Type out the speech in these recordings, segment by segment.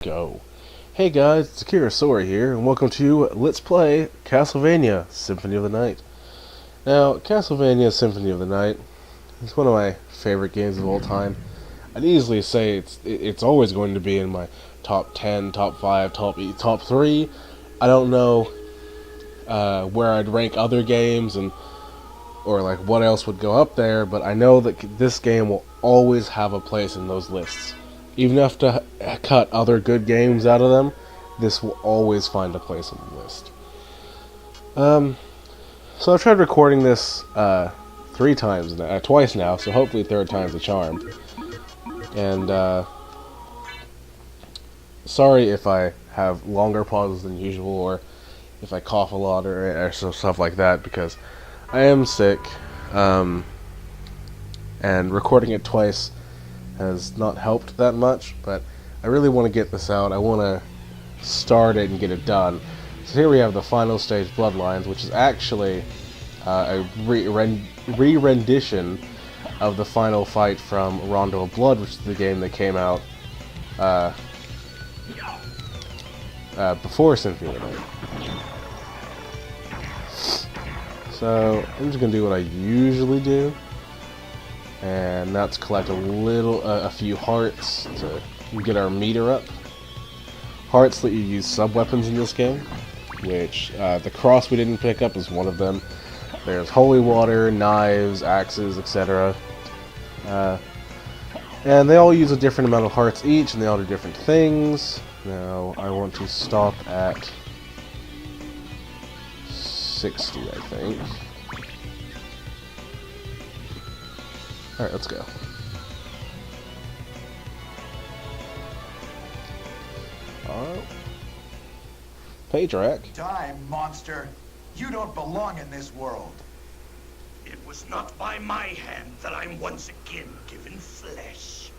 Go. Hey guys, it's Akira Sora here, and welcome to Let's Play Castlevania Symphony of the Night. Now, Castlevania Symphony of the Night is one of my favorite games of all time. I'd easily say it's always going to be in my top 10, top 5, top 3. I don't know where I'd rank other games or like what else would go up there, but I know that this game will always have a place in those lists. Even if to cut other good games out of them, this will always find a place on the list. So I've tried recording this twice now, so hopefully third time's the charm. And sorry if I have longer pauses than usual, or if I cough a lot or stuff like that, because I am sick, and recording it twice has not helped that much, but I really want to get this out. I want to start it and get it done. So here we have the final stage, Bloodlines, which is actually a re-rendition of the final fight from Rondo of Blood, which is the game that came out before Symphony of the Night. So I'm just going to do what I usually do, and that's collect a few hearts to get our meter up. Hearts let you use sub-weapons in this game, which the cross we didn't pick up is one of them. There's holy water, knives, axes, etc. And they all use a different amount of hearts each, and they all do different things. Now, I want to stop at 60, I think. Alright, let's go. Page rack. Die, monster! You don't belong in this world. It was not by my hand that I'm once again given flesh.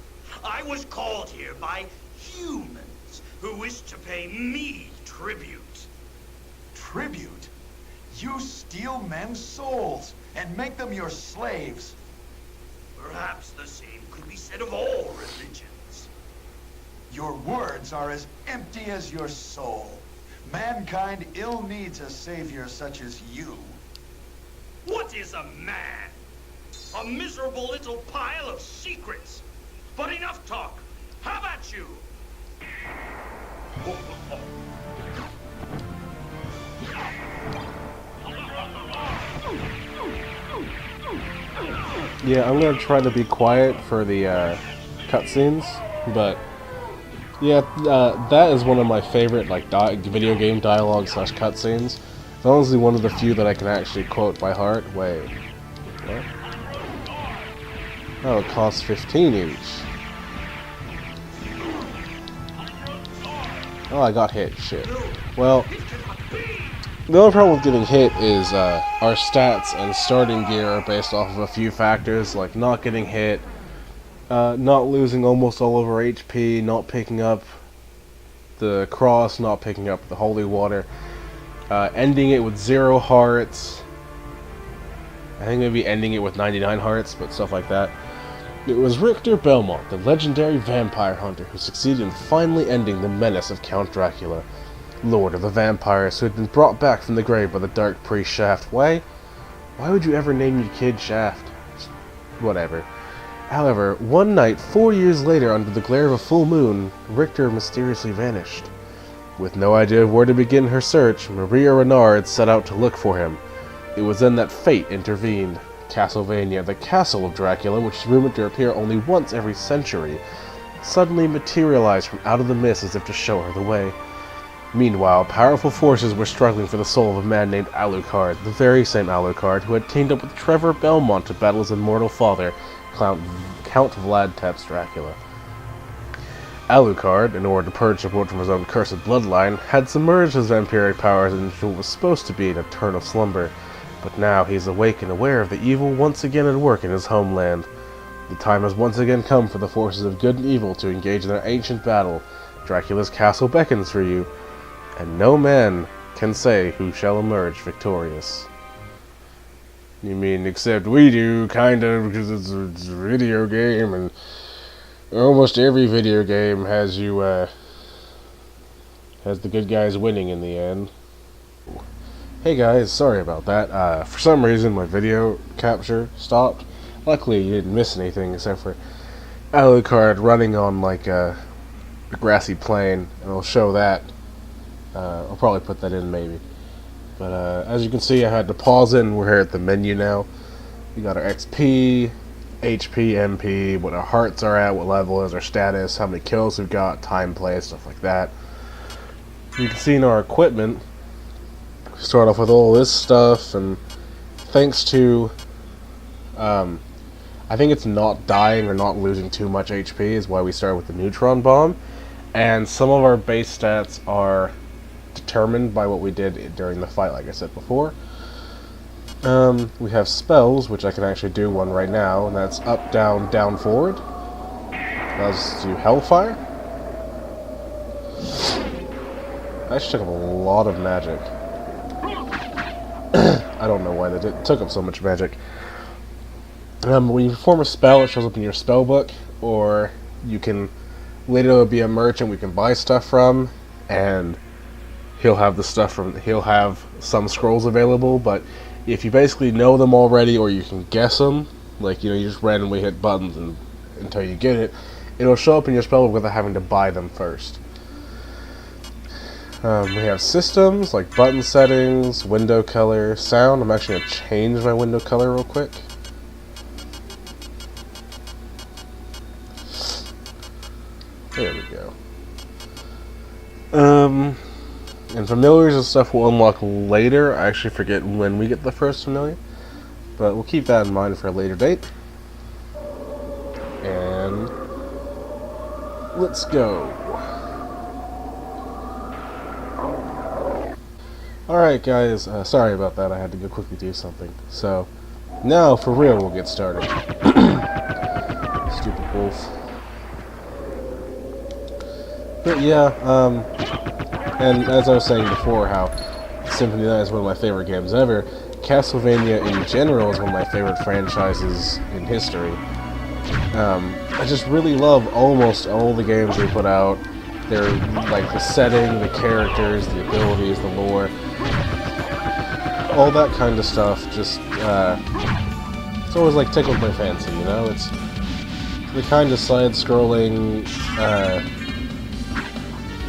I was called here by humans who wish to pay me tribute. Tribute? You steal men's souls and make them your slaves. Perhaps the same could be said of all religions. Your words are as empty as your soul. Mankind ill needs a savior such as you. What is a man? A miserable little pile of secrets. But enough talk. How about you? Yeah, I'm gonna try to be quiet for the cutscenes, but yeah, that is one of my favorite video game dialogue / cutscenes. It's honestly one of the few that I can actually quote by heart. Wait, what? Oh, it costs 15 each. Oh, I got hit. Shit. Well, the only problem with getting hit is our stats and starting gear are based off of a few factors, like not getting hit, not losing almost all of our HP, not picking up the cross, not picking up the holy water, ending it with 0 hearts. I think maybe ending it with 99 hearts, but stuff like that. It was Richter Belmont, the legendary vampire hunter, who succeeded in finally ending the menace of Count Dracula, Lord of the Vampires, who had been brought back from the grave by the dark priest Shaft. Why would you ever name your kid Shaft? Whatever. However, one night, 4 years later, under the glare of a full moon, Richter mysteriously vanished. With no idea of where to begin her search, Maria Renard set out to look for him. It was then that fate intervened. Castlevania, the castle of Dracula, which is rumored to appear only once every century, suddenly materialized from out of the mist as if to show her the way. Meanwhile, powerful forces were struggling for the soul of a man named Alucard, the very same Alucard who had teamed up with Trevor Belmont to battle his immortal father, Count Vlad Tepes Dracula. Alucard, in order to purge the world from his own cursed bloodline, had submerged his vampiric powers into what was supposed to be an eternal slumber, but now he is awake and aware of the evil once again at work in his homeland. The time has once again come for the forces of good and evil to engage in their ancient battle. Dracula's castle beckons for you, and no man can say who shall emerge victorious. You mean, except we do, kind of, because it's a video game, and almost every video game has you has the good guys winning in the end. Hey guys, sorry about that. For some reason my video capture stopped. Luckily you didn't miss anything except for Alucard running on like a grassy plain, and I'll show that. I'll probably put that in maybe. But as you can see, I had to pause it and we're here at the menu now. We got our XP, HP, MP, what our hearts are at, what level is our status, how many kills we've got, time play, stuff like that. You can see in our equipment, start off with all this stuff, and thanks to I think it's not dying or not losing too much HP is why we start with the neutron bomb, and some of our base stats are determined by what we did during the fight, like I said before. We have spells, which I can actually do one right now, and that's up, down, down, forward. Let's do Hellfire. I actually took up a lot of magic. I don't know why that took up so much magic. When you perform a spell, it shows up in your spell book, or you can later be a merchant we can buy stuff from, and he'll have the stuff from. He'll have some scrolls available, but if you basically know them already, or you can guess them, like you just randomly hit buttons until you get it, it'll show up in your spell book without having to buy them first. We have systems like button settings, window color, sound. I'm actually going to change my window color real quick. There we go. And familiars and stuff we'll unlock later. I actually forget when we get the first familiar, but we'll keep that in mind for a later date. And let's go. Alright guys, sorry about that, I had to go quickly do something. So, now for real we'll get started. Stupid wolf. But yeah, and as I was saying before, how Symphony is one of my favorite games ever, Castlevania in general is one of my favorite franchises in history. I just really love almost all the games they put out. They're like the setting, the characters, the abilities, the lore, all that kind of stuff. Just it's always like tickled my fancy, you know. It's the kind of side-scrolling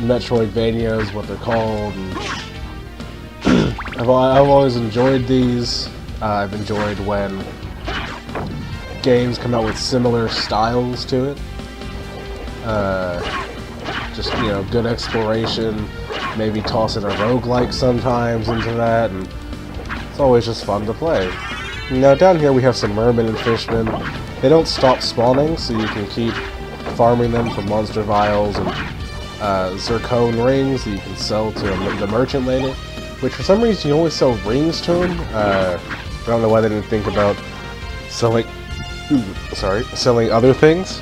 Metroidvania is what they're called. And I've always enjoyed these. I've enjoyed when games come out with similar styles to it. Just, good exploration, maybe toss in a roguelike sometimes into that, and it's always just fun to play. Now down here we have some mermen and fishmen. They don't stop spawning, so you can keep farming them for monster vials and zircon rings that you can sell to the merchant later, which for some reason you only sell rings to them. I don't know why they didn't think about selling other things.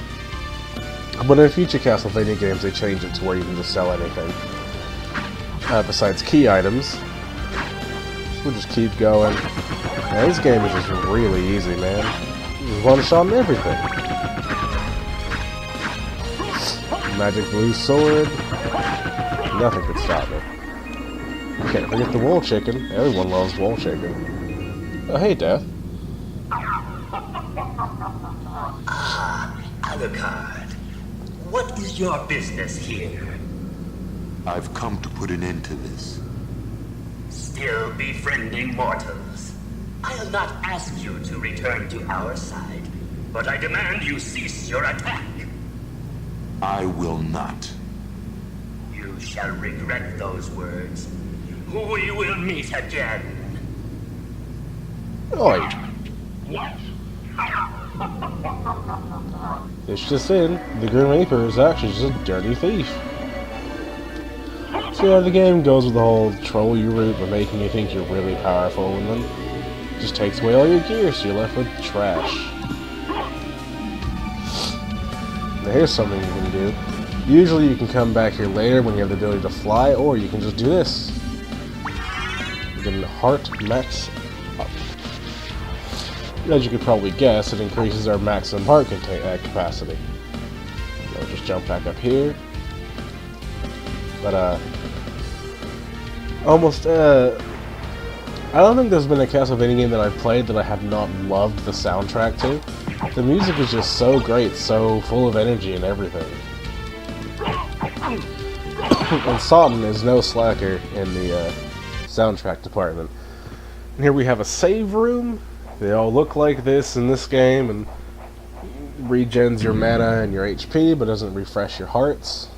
But in future Castlevania games, they change it to where you can just sell anything. Besides key items. So we'll just keep going. Man, this game is just really easy, man. Just one-shot and everything. Magic blue sword. Nothing could stop me. Can't forget the wall chicken. Everyone loves wall chicken. Oh, hey, Death. Alucard. What is your business here? I've come to put an end to this. Still befriending mortals. I'll not ask you to return to our side, but I demand you cease your attack. I will not. You shall regret those words. We will meet again. Oi. It's just in, the Grim Reaper is actually just a dirty thief. So yeah, the game goes with the whole troll you route by making you think you're really powerful, and then just takes away all your gear, so you're left with trash. Now here's something you can do. Usually you can come back here later when you have the ability to fly, or you can just do this. You get a heart max up. As you could probably guess, it increases our maximum heart capacity. So just jump back up here. But almost, I don't think there's been a Castlevania game that I've played that I have not loved the soundtrack to. The music is just so great, so full of energy and everything. And Sawton is no slacker in the soundtrack department. And here we have a save room. They all look like this in this game, and regens your mana and your HP, but doesn't refresh your hearts.